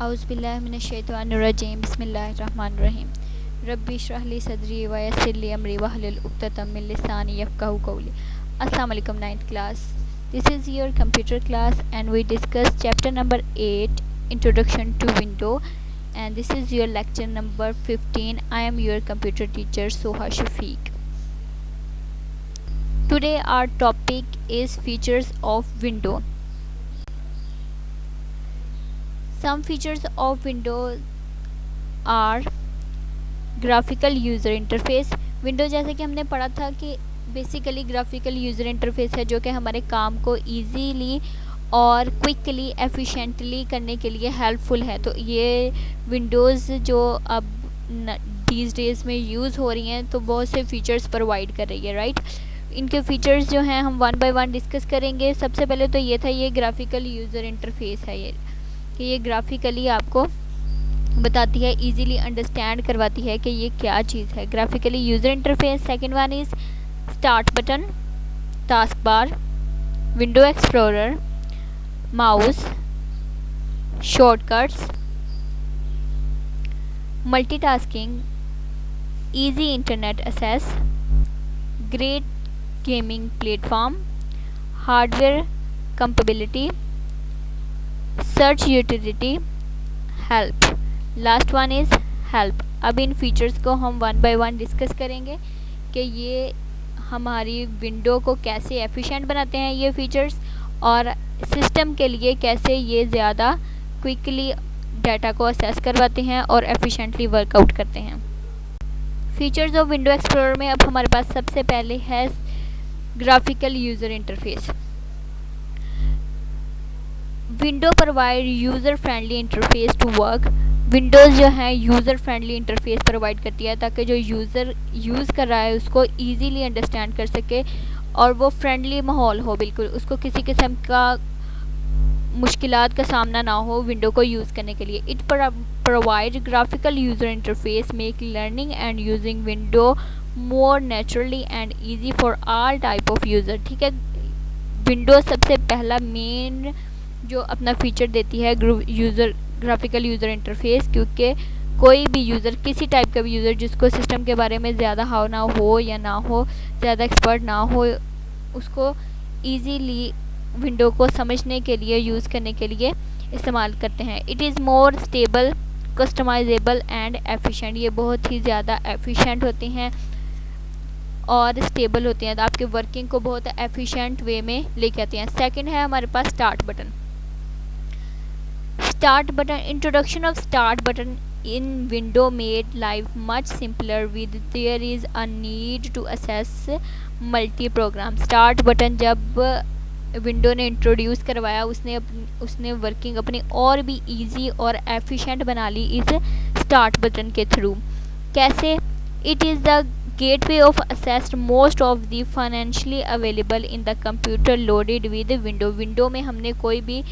औज़ुबिल्लाहिमिनश्शैतानिर्रजीम बिस्मिल्लाहिर्रहमानिर्रहीम रब्बि इश्रह ली सदरी व यस्सिर ली अमरी वहलुल उक़्दतम मिन लिसानी यफ़क़हू क़ौली। अस्सलाम वालेकुम 9th class. This is your computer class and we discuss chapter number 8 Introduction to Window, and this is your lecture number 15. I am your computer teacher Soha Shafiq. Today our topic is features of window. Some features of Windows are graphical user interface. Window जैसे कि हमने पढ़ा था कि basically graphical user interface है जो कि हमारे काम को इजीली और क्विकली एफिशिएंटली करने के लिए हेल्पफुल है. तो ये विंडोज़ जो अब दीज डेज़ में यूज़ हो रही हैं तो बहुत से फीचर्स प्रोवाइड कर रही है, राइट. इनके फीचर्स जो हैं हम वन बाय वन डिस्कस करेंगे. सबसे पहले तो ये था, ये ग्राफिकल यूज़र इंटरफेस है ये कि ये ग्राफिकली आपको बताती है, इजीली अंडरस्टैंड करवाती है कि ये क्या चीज़ है. Graphically user interface. Second one is start button, task bar, window explorer, mouse, shortcuts, multitasking, easy internet access, great gaming platform, hardware compatibility, search utility, help. Last one is help. अब इन features को हम one by one discuss करेंगे कि ये हमारी window को कैसे एफिशिएंट बनाते हैं ये फीचर्स, और सिस्टम के लिए कैसे ये ज़्यादा क्विकली डाटा को असेस करवाते हैं और एफिशिएंटली वर्कआउट करते हैं. फीचर्स ऑफ विंडो एक्सप्लोरर में अब हमारे पास सबसे पहले है graphical user interface. Window provide user friendly interface to work. Windows जो है यूज़र फ्रेंडली इंटरफेस प्रोवाइड करती है ताकि जो यूज़र यूज़ कर रहा है उसको इजीली अंडरस्टैंड कर सके और वो फ्रेंडली माहौल हो, बिल्कुल उसको किसी किस्म का मुश्किलात का सामना ना हो विंडो को यूज़ करने के लिए. It provide graphical user interface make learning and using window more naturally and easy for all type of user. ठीक है, विंडो सबसे पहला मेन जो अपना फीचर देती है ग्राफिकल यूज़र इंटरफेस, क्योंकि कोई भी यूज़र, किसी टाइप का भी यूज़र जिसको सिस्टम के बारे में ज़्यादा हाव ना हो या ना हो, ज़्यादा एक्सपर्ट ना हो, उसको इजीली विंडो को समझने के लिए, यूज़ करने के लिए इस्तेमाल करते हैं. It is more stable, customizable and efficient. ये बहुत ही ज़्यादा एफिशिएंट होते हैं और स्टेबल होते हैं, तो आपके वर्किंग को बहुत एफिशिएंट वे में लेके आते हैं. सेकंड है हमारे पास start button. Start button. Introduction of start button in window made life much simpler with there is a need to access multi program. Start button जब विंडो ने इंट्रोड्यूस करवाया उसने वर्किंग अपनी और भी इजी और एफिशिएंट बना ली इस स्टार्ट बटन के थ्रू. कैसे? It is the gateway of assessed most of the financially available in the computer loaded with window. Window में हमने कोई भी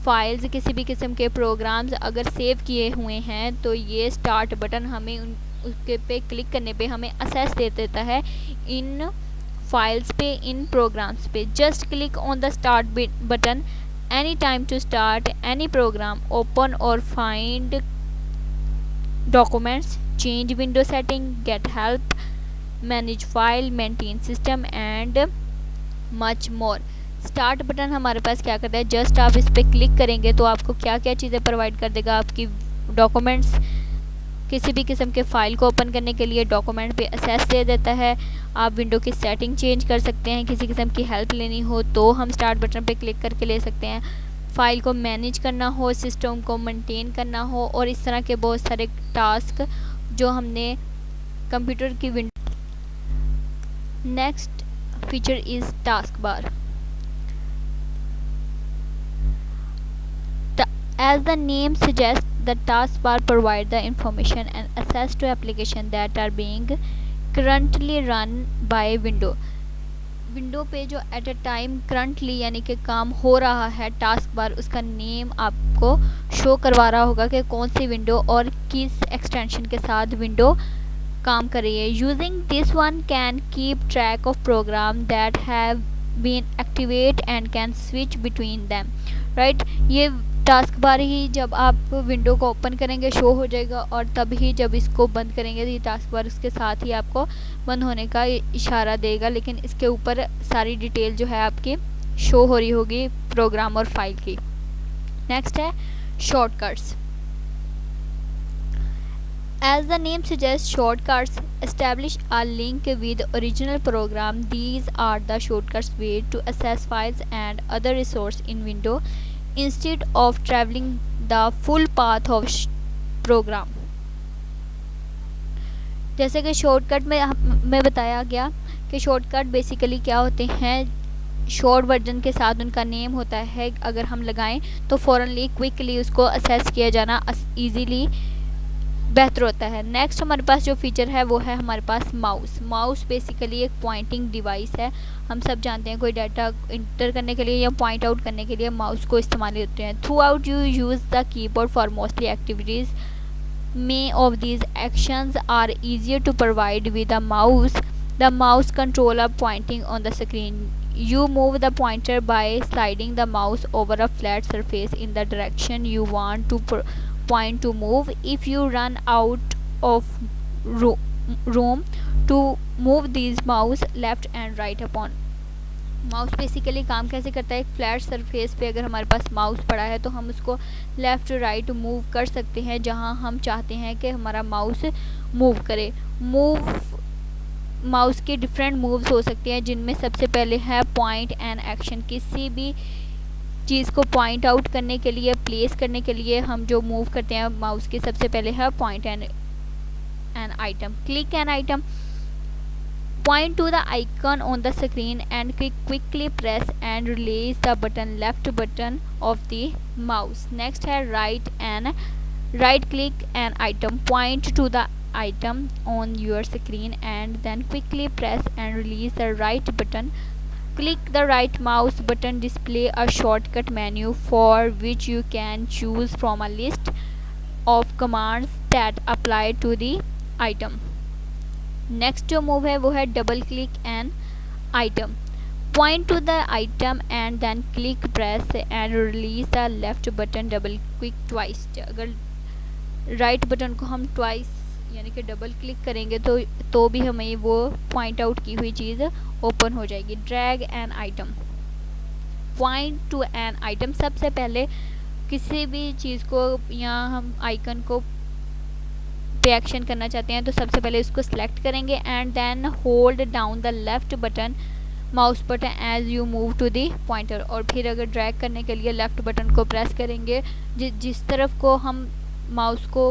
फाइल्स, किसी भी किस्म के प्रोग्राम्स अगर सेव किए हुए हैं तो ये स्टार्ट बटन हमें उसके पे क्लिक करने पे हमें असेस दे देता है इन फाइल्स पे, इन प्रोग्राम्स पे. Just click on the start button any time to start any program, open और find documents, change window setting, get help, manage file, maintain system and much more. Start button हमारे पास क्या करता है, just आप इस पर क्लिक करेंगे तो आपको क्या क्या चीज़ें प्रोवाइड कर देगा. आपकी डॉक्यूमेंट्स, किसी भी किस्म के फ़ाइल को ओपन करने के लिए डॉक्यूमेंट पे असेस दे देता है. आप विंडो की सेटिंग चेंज कर सकते हैं, किसी किस्म की हेल्प लेनी हो तो हम स्टार्ट बटन पे क्लिक करके ले सकते हैं. फ़ाइल को मैनेज करना हो, सिस्टम को मेंटेन करना हो और इस तरह के बहुत सारे टास्क जो हमने कंप्यूटर की window. Next feature is task bar. As the name suggests, the taskbar provides the information and access to applications that are being currently run by window. Window पे जो एट अ टाइम करंटली यानी कि काम हो रहा है task bar, उसका name आपको शो करवा रहा होगा कि कौन सी विंडो और किस एक्सटेंशन के साथ विंडो काम कर रही है. Using this one can keep track of program that have been activate and can switch between them. Right, ये टास्क बार ही जब आप विंडो को ओपन करेंगे शो हो जाएगा, और तब ही जब इसको बंद करेंगे तो ये टास्क बार उसके साथ ही आपको बंद होने का इशारा देगा, लेकिन इसके ऊपर सारी डिटेल जो है आपकी शो हो रही होगी प्रोग्राम और फाइल की। नेक्स्ट है shortcuts. As the name suggests, shortcuts establish a link with original program. These are the shortcuts way to access files and other resources in Windows instead of traveling the full path of program. जैसे कि shortcut में बताया गया कि shortcut basically क्या होते हैं, short version के साथ उनका नेम होता है, अगर हम लगाएं तो फ़ौरनली क्विकली उसको असेस किया जाना ईजीली बेहतर होता है। नेक्स्ट हमारे पास जो फीचर है वो है हमारे पास माउस। माउस बेसिकली एक पॉइंटिंग डिवाइस है। हम सब जानते हैं कोई डाटा इंटर करने के लिए या पॉइंट आउट करने के लिए माउस को इस्तेमाल होते हैं। Through out you use the keyboard for mostly activities. Many of these actions are easier to provide with a mouse. The mouse controller pointing on the screen. You move the pointer by sliding the mouse over a flat surface in the direction you want to point to move. If you run out of room to move these mouse left and right upon. Mouse basically काम कैसे करता है, एक flat surface पे अगर हमारे पास mouse पड़ा है तो हम उसको लेफ़्ट राइट मूव कर सकते हैं जहां हम चाहते हैं कि हमारा माउस मूव करे। माउस के डिफरेंट मूव्स हो सकते हैं, जिनमें सबसे पहले है पॉइंट एंड एक्शन। किसी भी चीज़ को पॉइंट आउट करने के लिए, प्लेस करने के लिए हम जो मूव करते हैं माउस के, सबसे पहले है point and item. Click an item, point to the icon on the screen and quickly press and release the left button of the mouse. Next है right click an item, point to the item on your screen and then quickly press and release the right button. Click the right mouse button, display a shortcut menu for which you can choose from a list of commands that apply to the item. Next जो move है वो है double click an item, point to the item and then click press and release the left button, double click twice. अगर right button को हम twice यानी कि double click करेंगे तो भी हमें वो पॉइंट आउट की हुई चीज़ ओपन हो जाएगी। Drag N item, point to an item, सबसे पहले किसी भी चीज़ को या हम आइकन को पे एक्शन करना चाहते हैं तो सबसे पहले इसको सिलेक्ट करेंगे and then hold down the left button mouse button as you move to the pointer, और फिर अगर ड्रैग करने के लिए लेफ्ट बटन को प्रेस करेंगे, जिस तरफ को हम माउस को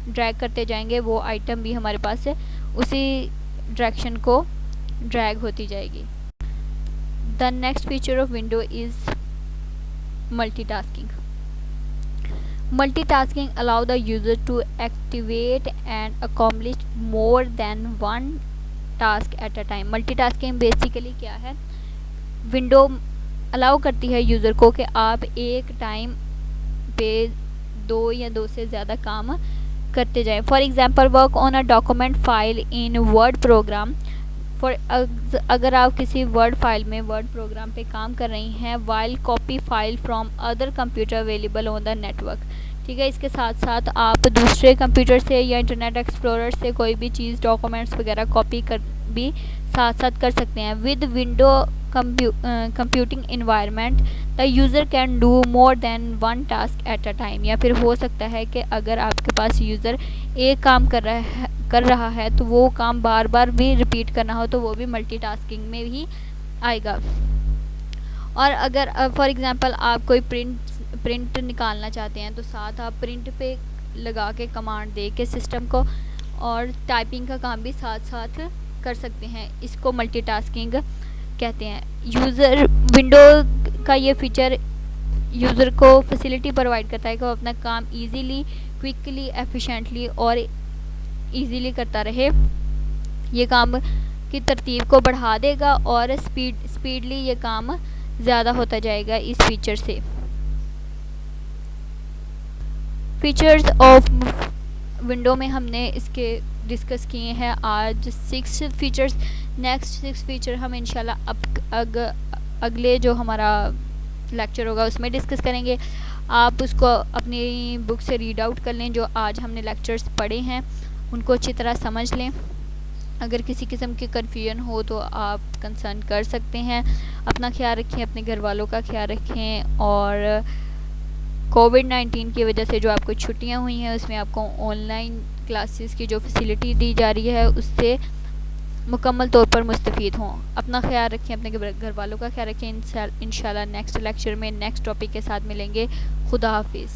ड्रैग करते जाएंगे वो आइटम भी हमारे पास है उसी डायरेक्शन को ड्रैग होती जाएगी। The next feature of window is multitasking. Multitasking allow the user to activate and accomplish more than one task at a time. Multitasking basically क्या है, विंडो अलाउ करती है यूज़र को कि आप एक टाइम पे दो या दो से ज़्यादा काम करते जाएं। For example work on a document file in word program. अगर आप किसी वर्ड फाइल में वर्ड प्रोग्राम पे काम कर रही हैं, while copy file from other computer available on the network. ठीक है, इसके साथ साथ आप दूसरे कंप्यूटर से या इंटरनेट एक्सप्लोरर से कोई भी चीज़ डॉक्यूमेंट्स वगैरह कॉपी कर भी साथ साथ कर सकते हैं। With window computing environment the user can do more than one task at a time. या फिर हो सकता है कि अगर आपके पास यूज़र एक काम कर रहा है तो वो काम बार बार भी रिपीट करना हो तो वो भी मल्टीटास्किंग में ही आएगा। और अगर फॉर एग्ज़ाम्पल आप कोई प्रिंट निकालना चाहते हैं तो साथ आप प्रिंट पे लगा के कमांड दे के सिस्टम को और टाइपिंग का काम भी साथ साथ कर सकते हैं। इसको मल्टीटास्किंग कहते हैं। यूज़र विंडो का ये फीचर यूज़र को फैसिलिटी प्रोवाइड करता है कि वो अपना काम इजीली, क्विकली, एफिशिएंटली और इजीली करता रहे। ये काम की तरतीब को बढ़ा देगा और स्पीडली ये काम ज़्यादा होता जाएगा इस फीचर से। फीचर्स ऑफ विंडो में हमने इसके डिस्कस किए हैं आज 6 फीचर्स। नेक्स्ट 6 फीचर हम इंशाल्लाह अगले जो हमारा लेक्चर होगा उसमें डिस्कस करेंगे। आप उसको अपनी बुक से रीड आउट कर लें, जो आज हमने लेक्चर्स पढ़े हैं उनको अच्छी तरह समझ लें। अगर किसी किस्म की कन्फ्यूजन हो तो आप कंसर्न कर सकते हैं। अपना ख्याल रखें, अपने घर वालों का ख्याल रखें, और कोविड-19 की वजह से जो आपको छुट्टियां हुई हैं उसमें आपको ऑनलाइन क्लासेस की जो फैसिलिटी दी जा रही है उससे मुकम्मल तौर पर मुस्तफ़ीद हों। अपना ख्याल रखें, अपने घर वालों का ख्याल रखें। इंशाल्लाह नेक्स्ट लेक्चर में नेक्स्ट टॉपिक के साथ मिलेंगे। खुदा हाफिज़।